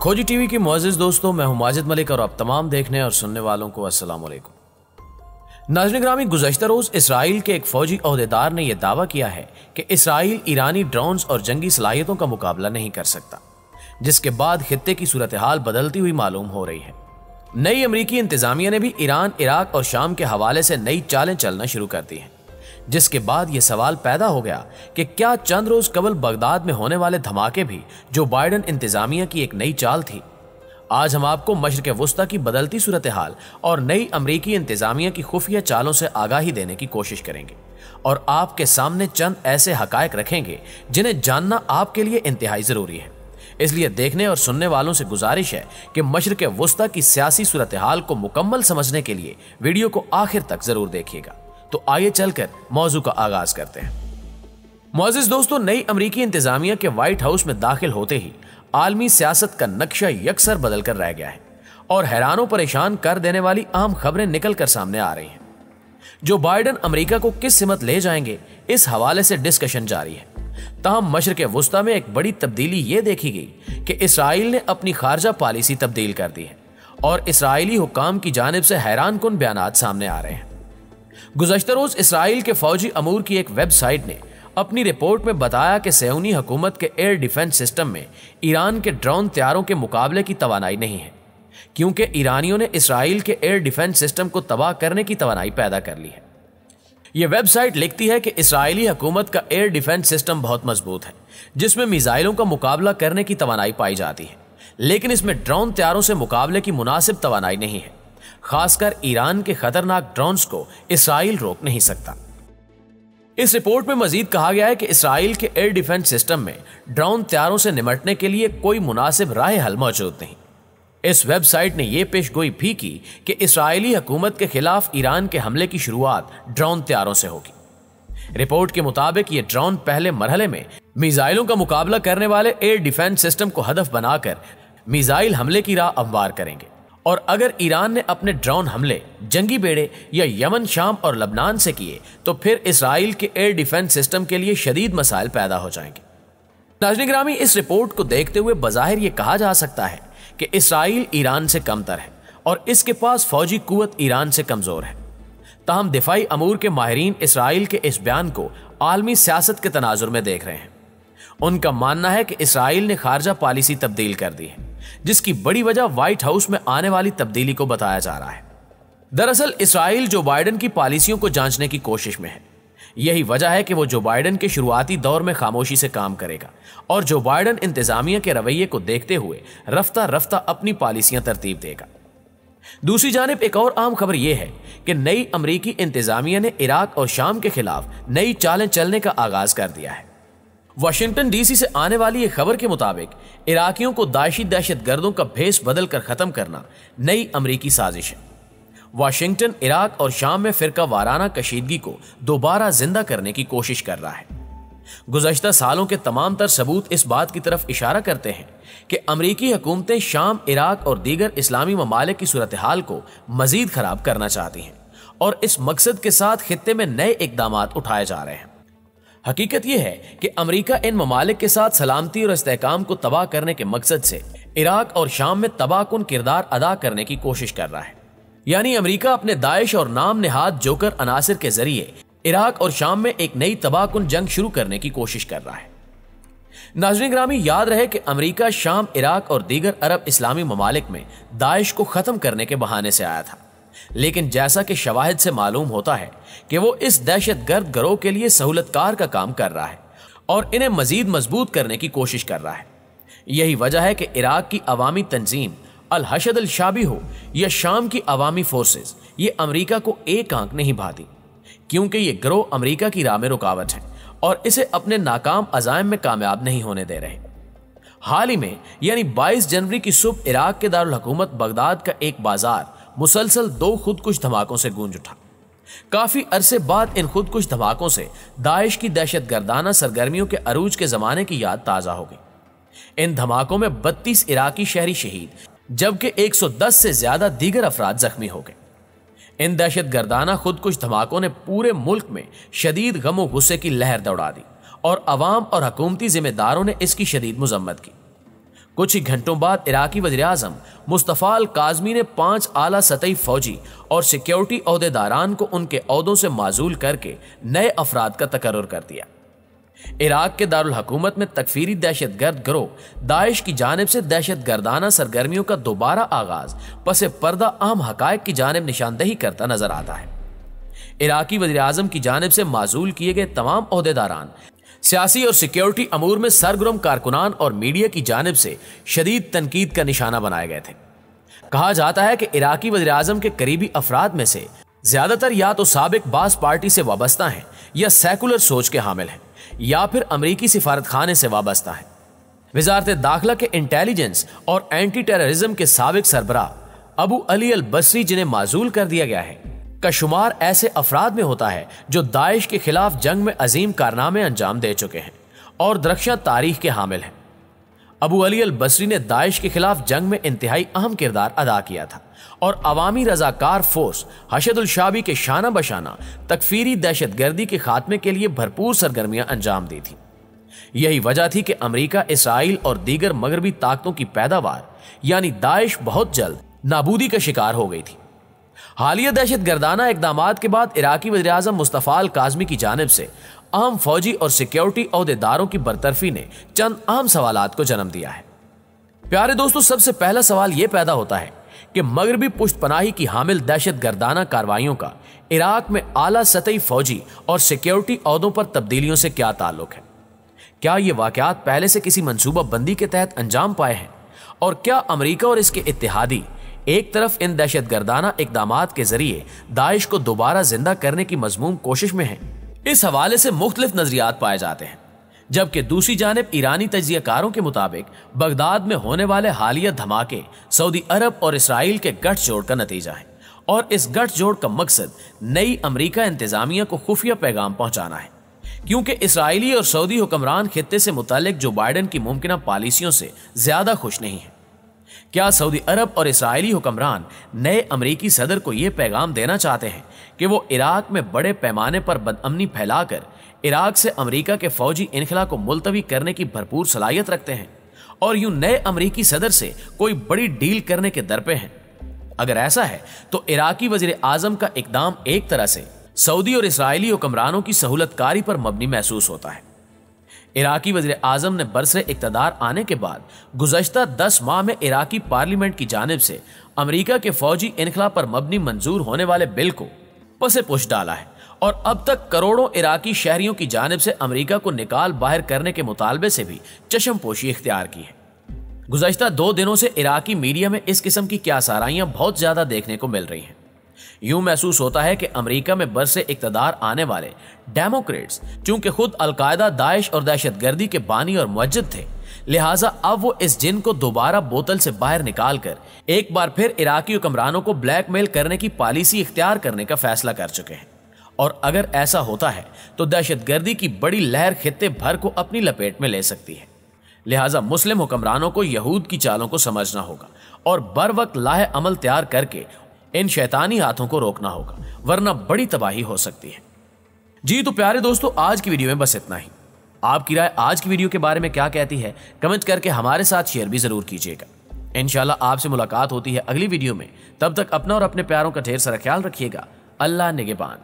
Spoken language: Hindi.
खोजी टीवी की मुअज़्ज़िज़ दोस्तों, मैं हूं माजिद मलिक और आप तमाम देखने और सुनने वालों को अस्सलाम वालेकुम। नाज़रीन ग्रामी, गुज़श्ता रोज इसराइल के एक फौजी ओहदेदार ने यह दावा किया है कि इसराइल ईरानी ड्रोन्स और जंगी सलाहियतों का मुकाबला नहीं कर सकता, जिसके बाद खित्ते की सूरत हाल बदलती हुई मालूम हो रही है। नई अमरीकी इंतजामिया ने भी ईरान, इराक और शाम के हवाले से नई चालें चलना शुरू कर दी हैं, जिसके बाद यह सवाल पैदा हो गया कि क्या चंद रोज कबल बगदाद में होने वाले धमाके भी जो बाइडन इंतजामिया की एक नई चाल थी। आज हम आपको मशरिक़ वुस्ता की बदलती सूरत हाल और नई अमरीकी इंतजामिया की खुफिया चालों से आगाही देने की कोशिश करेंगे और आपके सामने चंद ऐसे हकायक रखेंगे जिन्हें जानना आपके लिए इंतहाई जरूरी है। इसलिए देखने और सुनने वालों से गुजारिश है कि मशरिक़ वुस्ता की सियासी सूरत हाल को मुकम्मल समझने के लिए वीडियो को आखिर तक जरूर देखिएगा। तो आइए चलकर मौजू का आगाज करते हैं। मुअज़्ज़िज़ दोस्तों, नई अमरीकी इंतजामिया के व्हाइट हाउस में दाखिल होते ही आलमी सियासत का नक्शा यकसर बदल कर रह गया है और हैरानों परेशान कर देने वाली अहम खबरें निकल कर सामने आ रही हैं। जो बाइडन अमेरिका को किस सिमत ले जाएंगे, इस हवाले से डिस्कशन जारी है। ताहम मशरिक़ वुस्ता में एक बड़ी तब्दीली ये देखी गई कि इसराइल ने अपनी खारजा पॉलिसी तब्दील कर दी है और इसराइली हुक्काम की जानिब से हैरान कुन बयानात सामने आ रहे हैं। गुज़श्ता रोज इसराइल के फौजी अमूर की एक वेबसाइट ने अपनी रिपोर्ट में बताया कि सयूनी हुकूमत के एयर डिफेंस सिस्टम में ईरान के ड्रोन तैयारों के मुकाबले की तवानाई नहीं है, क्योंकि ईरानियों ने इसराइल के एयर डिफेंस सिस्टम को तबाह करने की तवानाई पैदा कर ली है। यह वेबसाइट लिखती है कि इसराइली हुकूमत का एयर डिफेंस सिस्टम बहुत मजबूत है, जिसमें मिसाइलों का मुकाबला करने की तवानाई पाई जाती है, लेकिन इसमें ड्रोन तैयारों से मुकाबले की मुनासिब तवानाई नहीं है। खासकर ईरान के खतरनाक ड्रोन्स को इसराइल रोक नहीं सकता। इस रिपोर्ट में मजीद कहा गया है कि इसराइल के एयर डिफेंस सिस्टम में ड्रोन तैयारों से निपटने के लिए कोई मुनासिब राह हल मौजूद नहीं। इस वेबसाइट ने यह पेशगोई भी की कि इसराइली हुकूमत के खिलाफ ईरान के हमले की शुरुआत ड्रोन तैयारों से होगी। रिपोर्ट के मुताबिक ये ड्रोन पहले मरहले में मिसाइलों का मुकाबला करने वाले एयर डिफेंस सिस्टम को हदफ बनाकर मिसाइल हमले की राह हमवार करेंगे और अगर ईरान ने अपने ड्रोन हमले जंगी बेड़े या यमन, शाम और लबनान से किए तो फिर इसराइल के एयर डिफेंस सिस्टम के लिए शदीद मसाइल पैदा हो जाएंगे। नाज़रीन ग्रामी, इस रिपोर्ट को देखते हुए बज़ाहिर यह कहा जा सकता है कि इसराइल ईरान से कमतर है और इसके पास फौजी कुव्वत ईरान से कमजोर है। ताहम दिफाई अमूर के माहिरीन इसराइल के इस बयान को आलमी सियासत के तनाजुर में देख रहे हैं। उनका मानना है कि इसराइल ने खारजा पॉलिसी तब्दील कर दी है, जिसकी बड़ी वजह व्हाइट हाउस में आने वाली तब्दीली को बताया जा रहा है। दरअसल इसराइल जो बाइडन की पॉलिसियों को जांचने की कोशिश में है। यही वजह है कि वो जो बाइडन के शुरुआती दौर में खामोशी से काम करेगा और जो बाइडन इंतजामिया के रवैये को देखते हुए रफ्ता रफ्ता अपनी पॉलिसियां तरतीब देगा। दूसरी जानिब एक और आम खबर यह है कि नई अमरीकी इंतजामिया ने इराक और शाम के खिलाफ नई चालें चलने का आगाज कर दिया है। वाशिंगटन डीसी से आने वाली एक खबर के मुताबिक इराकियों को दाइशी दहशतगर्दों का भेस बदल कर खत्म करना नई अमरीकी साजिश है। वाशिंगटन इराक और शाम में फिरका वाराना कशीदगी को दोबारा जिंदा करने की कोशिश कर रहा है। गुज़श्ता सालों के तमाम तर सबूत इस बात की तरफ इशारा करते हैं कि अमरीकी हुकूमतें शाम, इराक और दीगर इस्लामी ममालिक की सूरत हाल को मजीद खराब करना चाहती हैं और इस मकसद के साथ खित्ते में नए इकदामात उठाए जा रहे हैं। हकीकत यह है कि अमेरिका इन ममालिक के साथ सलामती और इस्तेहकाम को तबाह करने के मकसद से इराक और शाम में तबाहकुन किरदार अदा करने की कोशिश कर रहा है। यानी अमेरिका अपने दाइश और नाम नेहाद जोकर अनासिर के जरिए इराक और शाम में एक नई तबाहकुन जंग शुरू करने की कोशिश कर रहा है। नाज़रीन ग्रामी, याद रहे कि अमेरिका शाम, इराक और दीगर अरब इस्लामी ममालिक में दाइश को खत्म करने के बहाने से आया था, लेकिन जैसा कि शवाहिद से मालूम होता है कि वो इस दहशतगर्द गिरोह के लिए सहूलतकार का काम कर रहा है और इन्हें मजीद मजबूत करने की कोशिश कर रहा है। यही वजह है कि इराक की अवामी तंजीम अल हशद अल शाबी हो या शाम की अवामी फोर्सेस, ये अमेरिका को एक आंख नहीं भाती, क्योंकि ये गिरोह अमेरिका की राह में रुकावट है और इसे अपने नाकाम अज़ाइम में कामयाब नहीं होने दे रहे। हाल ही में यानी 22 जनवरी की सुबह इराक के दारुल हुकूमत बगदाद का एक बाजार मुसलसल 2 खुदकुश धमाकों से गूंज उठा। काफी अरसे बाद इन खुदकुश धमाकों से दाइश की दहशतगर्दाना सरगर्मियों के अरूज के जमाने की याद ताजा हो गई। इन धमाकों में 32 इराकी शहरी शहीद जबकि 110 से ज्यादा दीगर अफराद जख्मी हो गए। इन दहशतगर्दाना खुदकुश धमाकों ने पूरे मुल्क में शदीद गम और गुस्से की लहर दौड़ा दी और अवाम और हुकूमती जिम्मेदारों ने इसकी शदीद मजम्मत की। कुछ ही घंटों बाद इराकी वज़ीर-ए-आज़म मुस्तफ़ा अल-काज़मी ने 5 आला सतही फौजी और सिक्योरिटी ओहदेदारान को उनके ओहदों से माजूल करके नए अफराद का तकर्रुर कर दिया। इराक के दारुल हुकूमत में तकफीरी दहशतगर्द गिरोह दाइश की जानिब से दहशतगर्दाना सरगर्मियों का दोबारा आगाज पसे पर्दा अहम हकायक की जानिब निशानदही करता नजर आता है। इराकी वज़ीर-ए-आज़म की जानिब से माजूल किए गए तमाम ओहदेदारान सियासी और सिक्योरिटी अमूर में सरगर्म कारकुनान और मीडिया की जानिब से शदीद तनकीद का निशाना बनाए गए थे। कहा जाता है कि इराकी वज़ीर-ए-आज़म के करीबी अफराद में से ज्यादातर या तो साबिक बास पार्टी से वाबस्ता हैं या सेकुलर सोच के हामिल हैं या फिर अमरीकी सिफारत खाने से वाबस्ता है। वजारत दाखिला के इंटेलिजेंस और एंटी टेररिज्म के साबिक सरबराह अबू अली अल बसरी, जिन्हें माजूल कर दिया गया है, का शुमार ऐसे अफराद में होता है जो दाइश के खिलाफ जंग में अजीम कारनामे अंजाम दे चुके हैं और दरख्शां तारीख के हामिल हैं। अबू अली अल बसरी ने दाइश के खिलाफ जंग में इंतहाई अहम किरदार अदा किया था और अवामी रजाकार फोर्स हशदुल शाबी के शाना बशाना तकफीरी दहशतगर्दी के खात्मे के लिए भरपूर सरगर्मियां अंजाम दी थी। यही वजह थी कि अमेरिका, इसराइल और दीगर मगरबी ताकतों की पैदावार यानी दाइश बहुत जल्द नाबूदी का शिकार हो गई थी। हालिया दहशतगर्दाना इकदामात के बाद इराकी वज़ीर-ए-आज़म मुस्तफ़ा अल-काज़मी की जानिब से अहम फौजी और सिक्योरिटी ओहदेदारों की बरतरफी ने चंद अहम सवालात को जन्म दिया है। प्यारे दोस्तों, सबसे पहला सवाल यह पैदा होता है कि मगरबी पुष्टपनाही की हामिल दहशतगर्दाना कार्रवाइयों का इराक में आला सतही फौजी और सिक्योरिटी ओहदों पर तब्दीलियों से क्या ताल्लुक है? क्या ये वाकयात पहले से किसी मंसूबा बंदी के तहत अंजाम पाए हैं? और क्या अमेरिका और इसके इत्तेहादी एक तरफ इन दहशतगर्दाना इकदामात के जरिए दाइश को दोबारा जिंदा करने की मजमूम कोशिश में है? इस हवाले से मुख्तलिफ नजरियात पाए जाते हैं, जबकि दूसरी जानिब ईरानी तज्जियाकारों के मुताबिक बगदाद में होने वाले हालिया धमाके सऊदी अरब और इसराइल के गठजोड़ का नतीजा है और इस गठजोड़ का मकसद नई अमेरिका इंतजामिया को खुफिया पैगाम पहुंचाना है, क्योंकि इसराइली और सऊदी हुक्मरान खित्ते से मुतालिक जो बाइडेन की मुमकिना पॉलिसियों से ज्यादा खुश नहीं है। क्या सऊदी अरब और इसराइली हुक्मरान नए अमेरिकी सदर को यह पैगाम देना चाहते हैं कि वो इराक में बड़े पैमाने पर बदअमनी फैलाकर इराक से अमेरिका के फौजी इनखला को मुलतवी करने की भरपूर सलाहियत रखते हैं और यूं नए अमेरिकी सदर से कोई बड़ी डील करने के दर पे हैं? अगर ऐसा है तो इराकी वज़ीर-ए-आज़म का इकदाम एक तरह से सऊदी और इसराइली हुक्मरानों की सहूलतकारी पर मबनी महसूस होता है। इराकी वज़ीर-ए-आज़म ने बरसरे इक़्तिदार आने के बाद गुज़श्ता 10 माह में इराकी पार्लियामेंट की जानिब से अमेरिका के फौजी इनखला पर मबनी मंजूर होने वाले बिल को पसे पुश डाला है और अब तक करोड़ों इराकी शहरियों की जानिब से अमेरिका को निकाल बाहर करने के मुतालबे से भी चशमपोशी इख्तियार की है। गुज़श्ता 2 दिनों से इराकी मीडिया में इस किस्म की क्यासाराइयां बहुत ज्यादा देखने को मिल रही हैं। यूं महसूस होता है कि अमेरिका में बरसे इक़्तिदार आने वाले डेमोक्रेट्स चूंकि खुद अलकायदा, दाइश और दहशतगर्दी के बानी और मुअज्जिद थे, लिहाजा अब वो इस जिन को दोबारा बोतल से बाहर निकालकर एक बार फिर इराकी हुक्मरानों को ब्लैकमेल करने की पॉलिसी इख्तियार करने का फैसला कर चुके हैं। और अगर ऐसा होता है तो दहशतगर्दी की बड़ी लहर खित्ते भर को अपनी लपेट में ले सकती है। लिहाजा मुस्लिम हुक्मरानों को यहूद की चालों को समझना होगा और बर वक्त लाहे अमल तैयार करके इन शैतानी हाथों को रोकना होगा, वरना बड़ी तबाही हो सकती है। जी तो प्यारे दोस्तों, आज की वीडियो में बस इतना ही। आपकी राय आज की वीडियो के बारे में क्या कहती है, कमेंट करके हमारे साथ शेयर भी जरूर कीजिएगा। इंशाल्लाह आपसे मुलाकात होती है अगली वीडियो में। तब तक अपना और अपने प्यारों का ढेर सारा ख्याल रखिएगा। अल्लाह निगहबान।